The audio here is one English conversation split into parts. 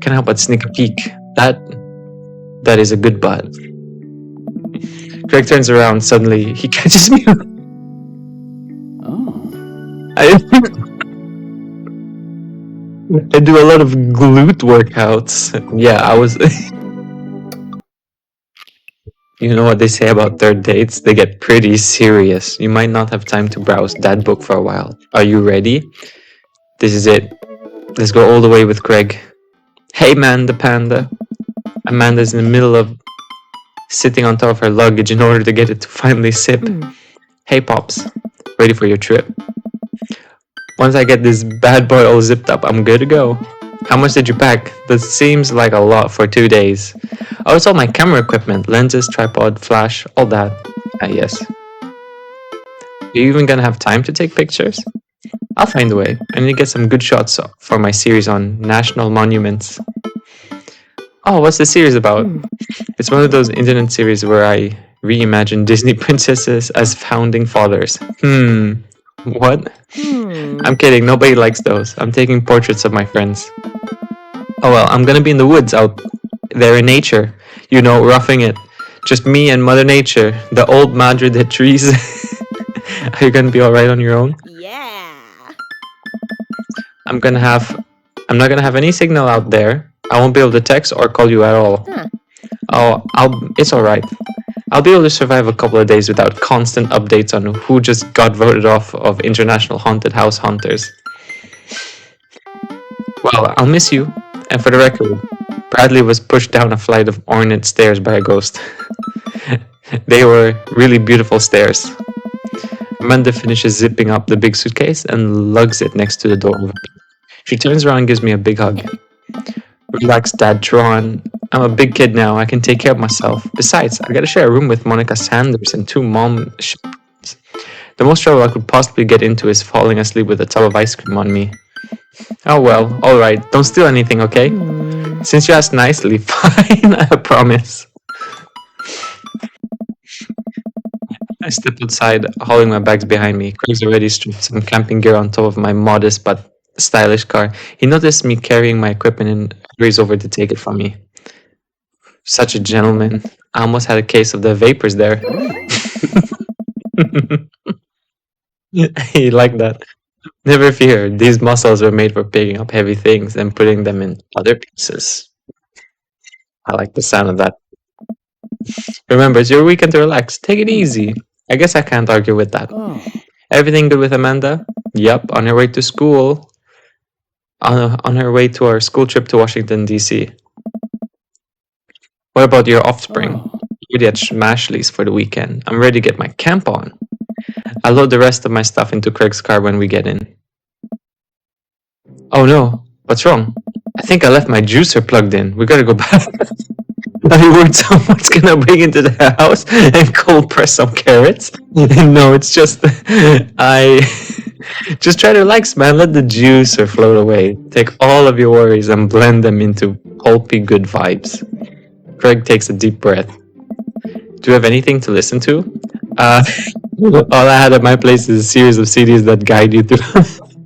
Can't help but sneak a peek. That is a good butt. Craig turns around. Suddenly, he catches me. I do a lot of glute workouts. Yeah, I was. You know what they say about third dates? They get pretty serious. You might not have time to browse that book for a while. Are you ready? This is it. Let's go all the way with Craig. Hey man, the panda. Amanda's in the middle of sitting on top of her luggage in order to get it to finally sip. Hey Pops, ready for your trip? Once I get this bad boy all zipped up, I'm good to go. How much did you pack? That seems like a lot for 2 days. Oh, it's all my camera equipment, lenses, tripod, flash, all that. Yes. Are you even gonna have time to take pictures? I'll find a way. I need to get some good shots for my series on national monuments. Oh, what's the series about? It's one of those internet series where I reimagine Disney princesses as founding fathers. What? I'm kidding, nobody likes those. I'm taking portraits of my friends. Oh well, I'm gonna be in the woods out there in nature. You know, roughing it. Just me and Mother Nature, the old madre de trees. Are you gonna be alright on your own? Yeah. I'm not gonna have any signal out there. I won't be able to text or call you at all. It's alright. I'll be able to survive a couple of days without constant updates on who just got voted off of International Haunted House Hunters. Well, I'll miss you. And for the record, Bradley was pushed down a flight of ornate stairs by a ghost. They were really beautiful stairs. Amanda finishes zipping up the big suitcase and lugs it next to the door. She turns around and gives me a big hug. Relax, Dad Tron. I'm a big kid now. I can take care of myself. Besides, I gotta share a room with Monica Sanders and 2 mom shepherds. The most trouble I could possibly get into is falling asleep with a tub of ice cream on me. Oh well, alright. Don't steal anything, okay? Since you asked nicely, fine, I promise. I step outside, hauling my bags behind me. Craig's already stripped some camping gear on top of my modest but stylish car. He noticed me carrying my equipment and hurries over to take it from me. Such a gentleman. I almost had a case of the vapors there. He liked that. Never fear, these muscles were made for picking up heavy things and putting them in other pieces. I like the sound of that. Remember, it's your weekend to relax. Take it easy. I guess I can't argue with that. Everything good with Amanda? Yup, on her way to school. On her way to our school trip to Washington, D.C. What about your offspring? You're at Smashley's for the weekend. I'm ready to get my camp on. I'll load the rest of my stuff into Craig's car when we get in. Oh no, what's wrong? I think I left my juicer plugged in. We gotta go back. I worried someone's gonna bring into the house and cold press some carrots. No, it's just I just try to relax, man. Let the juicer float away. Take all of your worries and blend them into pulpy good vibes. Craig takes a deep breath. Do you have anything to listen to? All I had at my place is a series of CDs that guide you through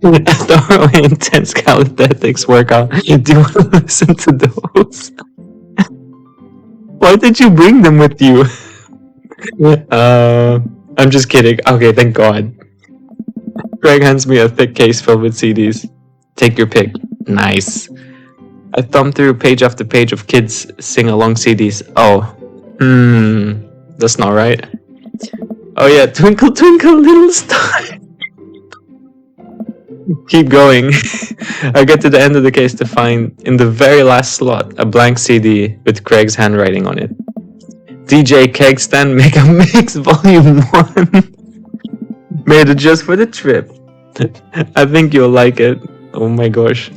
a thoroughly intense calisthenics workout. Do you want to listen to those? Why did you bring them with you? I'm just kidding. Okay, thank God. Craig hands me a thick case filled with CDs. Take your pick. Nice. I thumb through page after page of kids sing-along CDs. That's not right. Oh yeah, Twinkle Twinkle Little Star. Keep going. I get to the end of the case to find, in the very last slot, a blank CD with Craig's handwriting on it. DJ Keg Stand Make a Mix Volume 1. Made it just for the trip. I think you'll like it. Oh my gosh.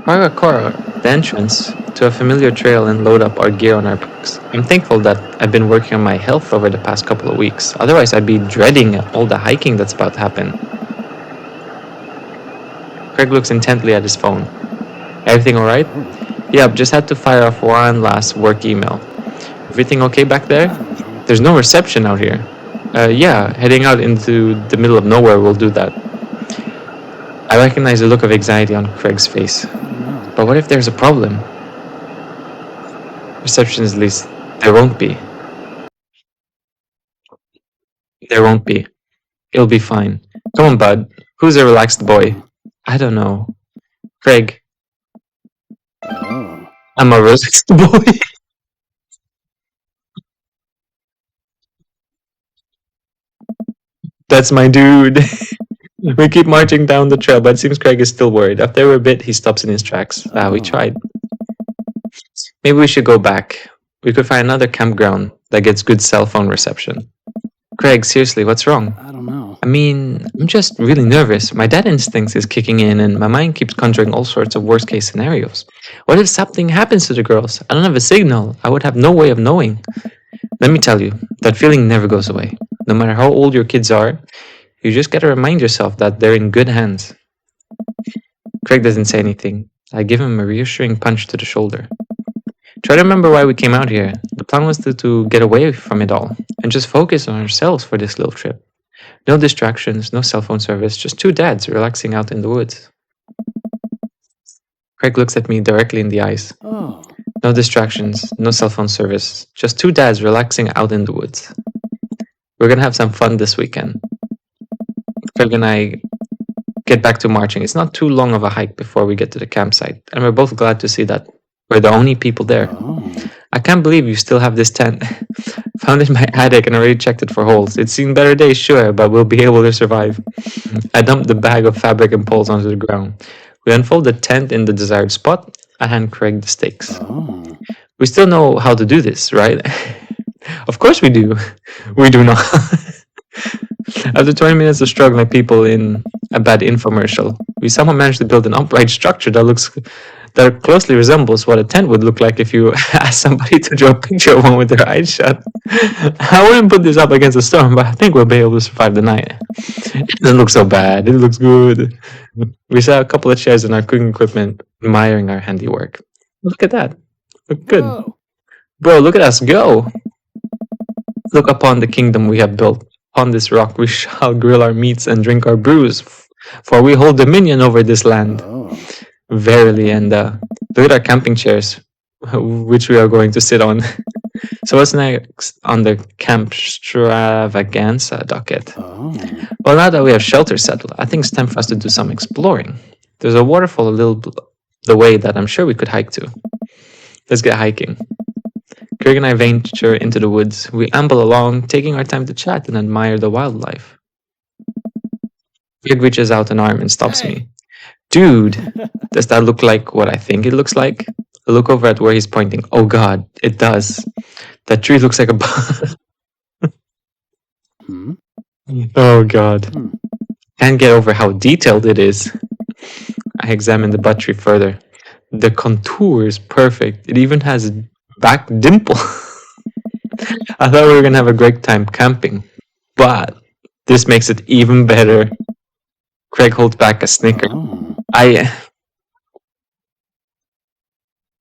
Cora, the entrance to a familiar trail, and load up our gear on our bikes. I'm thankful that I've been working on my health over the past couple of weeks. Otherwise, I'd be dreading all the hiking that's about to happen. Craig looks intently at his phone. Everything alright? Yep, just had to fire off one last work email. Everything okay back there? There's no reception out here. Yeah, heading out into the middle of nowhere will do that. I recognize the look of anxiety on Craig's face. But what if there's a problem? Receptionist least there won't be. There won't be. It'll be fine. Come on, bud. Who's a relaxed boy? I don't know. Craig. I'm a relaxed boy. That's my dude. We keep marching down the trail, but it seems Craig is still worried. After a bit, he stops in his tracks. We tried. Maybe we should go back. We could find another campground that gets good cell phone reception. Craig, seriously, what's wrong? I don't know. I mean, I'm just really nervous. My dad instincts is kicking in, and my mind keeps conjuring all sorts of worst case scenarios. What if something happens to the girls? I don't have a signal. I would have no way of knowing. Let me tell you, that feeling never goes away. No matter how old your kids are, you just gotta remind yourself that they're in good hands. Craig doesn't say anything. I give him a reassuring punch to the shoulder. Try to remember why we came out here. The plan was to get away from it all and just focus on ourselves for this little trip. No distractions, no cell phone service, just two dads relaxing out in the woods. Craig looks at me directly in the eyes. No distractions, no cell phone service, just two dads relaxing out in the woods. We're gonna have some fun this weekend. Craig and I get back to marching. It's not too long of a hike before we get to the campsite, and we're both glad to see that we're the only people there. I can't believe you still have this tent. Found it in my attic and already checked it for holes. It's seen better days, sure, but we'll be able to survive. I dumped the bag of fabric and poles onto the ground. We unfold the tent in the desired spot. I hand Craig the stakes. We still know how to do this, right? Of course we do. We do not. After 20 minutes of struggling people in a bad infomercial, we somehow managed to build an upright structure that closely resembles what a tent would look like if you asked somebody to draw a picture of one with their eyes shut. I wouldn't put this up against a storm, but I think we'll be able to survive the night. It doesn't look so bad. It looks good. We saw a couple of chairs and our cooking equipment, admiring our handiwork. Look at that. Look good. Whoa. Bro, look at us go. Look upon the kingdom we have built. On this rock we shall grill our meats and drink our brews, for we hold dominion over this land. Verily, and look at our camping chairs, which we are going to sit on. So what's next on the camp extravaganza docket? Well, now that we have shelter settled, I think it's time for us to do some exploring. There's a waterfall a little the way that I'm sure we could hike to. Let's get hiking. Craig and I venture into the woods. We amble along, taking our time to chat and admire the wildlife. Craig reaches out an arm and stops me. Dude, does that look like what I think it looks like? I look over at where he's pointing. Oh god, it does. That tree looks like a Oh god. Can't get over how detailed it is. I examine the butt tree further. The contour is perfect. It even has a back dimple. I thought we were gonna have a great time camping, but this makes it even better. Craig holds back a snicker.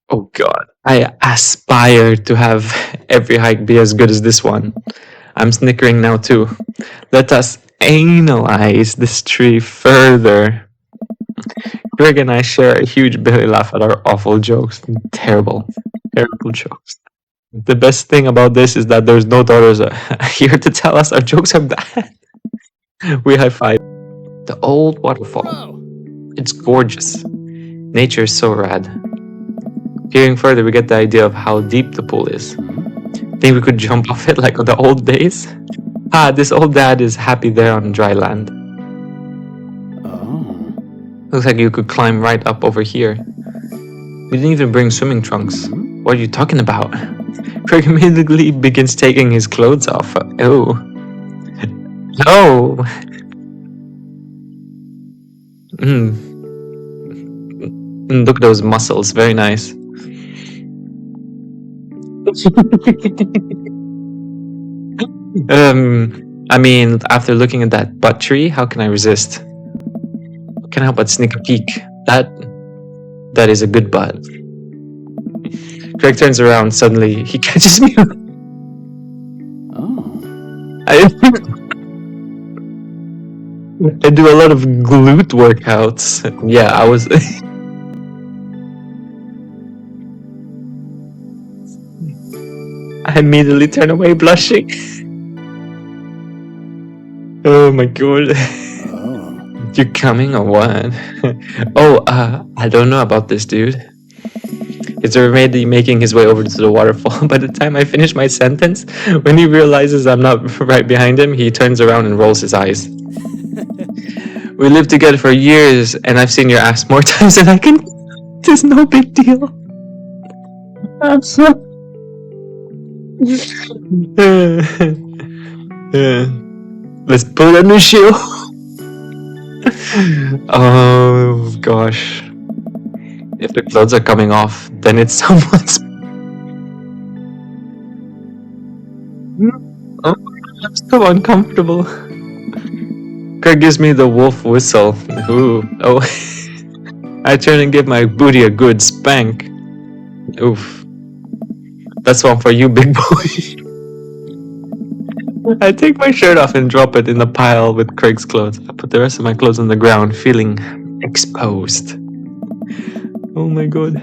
Oh god, I aspire to have every hike be as good as this one. I'm snickering now too. Let us analyze this tree further. Greg and I share a huge belly laugh at our awful jokes. Terrible jokes. The best thing about this is that there's no daughters here to tell us our jokes are bad. We high five. The old waterfall. It's gorgeous. Nature is so rad. Peering further, we get the idea of how deep the pool is. Think we could jump off it like on the old days? This old dad is happy there on dry land. Looks like you could climb right up over here. We didn't even bring swimming trunks. What are you talking about? Craig immediately begins taking his clothes off. Oh. No! Look at those muscles, very nice. I mean, after looking at that butt tree, how can I resist? Can't help but sneak a peek. That is a good butt. Craig turns around. Suddenly, he catches me. I do a lot of glute workouts. Yeah, I was. I immediately turn away, blushing. Oh my god. You coming or what? Oh, I don't know about this, dude. It's already making his way over to the waterfall. By the time I finish my sentence, when he realizes I'm not right behind him, he turns around and rolls his eyes. We lived together for years, and I've seen your ass more times than I can. It's no big deal. I'm so. Let's put on the shoe. Oh gosh. If the clothes are coming off, then it's someone's. Oh, I'm so uncomfortable. Craig gives me the wolf whistle. Ooh. Oh. I turn and give my booty a good spank. Oof. That's one for you, big boy. I take my shirt off and drop it in the pile with Craig's clothes. I put the rest of my clothes on the ground, feeling exposed. Oh my god.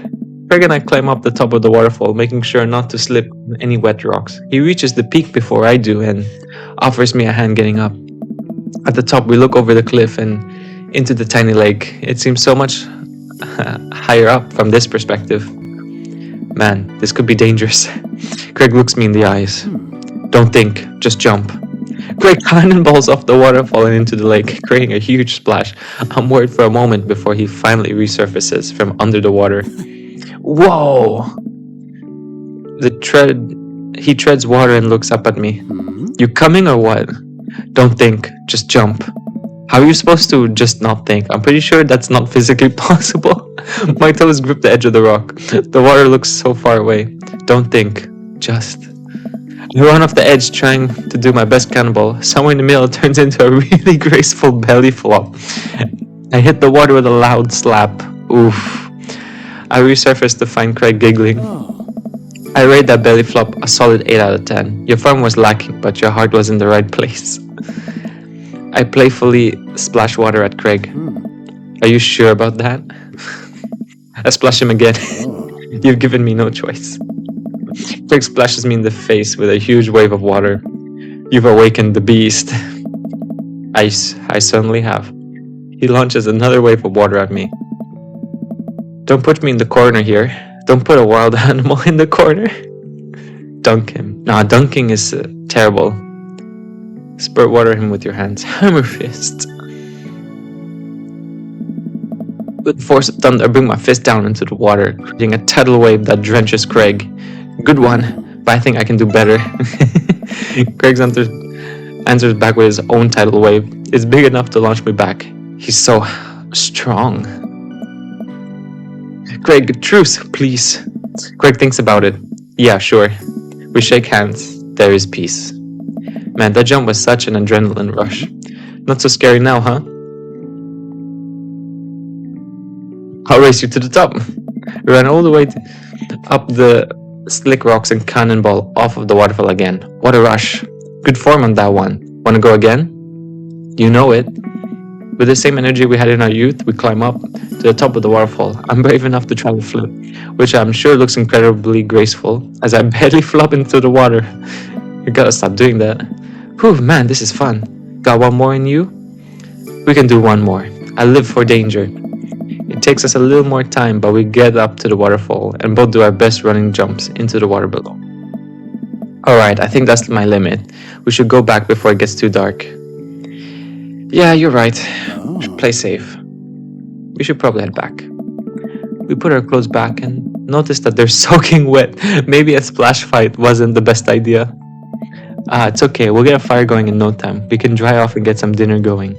Craig and I climb up the top of the waterfall, making sure not to slip on any wet rocks. He reaches the peak before I do and offers me a hand getting up. At the top, we look over the cliff and into the tiny lake. It seems so much higher up from this perspective. Man, this could be dangerous. Craig looks me in the eyes. Don't think, just jump. Craig cannonballs off the waterfall and into the lake, creating a huge splash. I'm worried for a moment before he finally resurfaces from under the water. Whoa! He treads water and looks up at me. You coming or what? Don't think, just jump. How are you supposed to just not think? I'm pretty sure that's not physically possible. My toes grip the edge of the rock. The water looks so far away. Don't think, just. I run off the edge trying to do my best cannonball. Somewhere in the middle it turns into a really graceful belly flop. I hit the water with a loud slap. Oof. I resurfaced to find Craig giggling. I rate that belly flop a solid 8 out of 10. Your form was lacking, but your heart was in the right place. I playfully splash water at Craig. Are you sure about that? I splash him again. You've given me no choice. Craig splashes me in the face with a huge wave of water. You've awakened the beast. I certainly have. He launches another wave of water at me. Don't put me in the corner here. Don't put a wild animal in the corner. Dunk him. Nah, dunking is terrible. Spurt water him with your hands. Hammer fist. With the force of thunder, I bring my fist down into the water, creating a tidal wave that drenches Craig. Good one, but I think I can do better. Craig answers back with his own tidal wave. It's big enough to launch me back. He's so strong. Craig, truce, please. Craig thinks about it. Yeah, sure. We shake hands. There is peace. Man, that jump was such an adrenaline rush. Not so scary now, huh? I'll race you to the top. We ran all the way up the slick rocks and cannonball off of the waterfall again. What a rush. Good form on that one. Wanna go again? You know it. With the same energy we had in our youth, we climb up to the top of the waterfall. I'm brave enough to try to flip, which I'm sure looks incredibly graceful as I barely flop into the water. You gotta stop doing that. Whew, man, this is fun. Got one more in you? We can do one more. I live for danger. It takes us a little more time, but we get up to the waterfall and both do our best running jumps into the water below. Alright, I think that's my limit. We should go back before it gets too dark. Yeah, you're right. We should play safe. We should probably head back. We put our clothes back and noticed that they're soaking wet. Maybe a splash fight wasn't the best idea. It's okay. We'll get a fire going in no time. We can dry off and get some dinner going.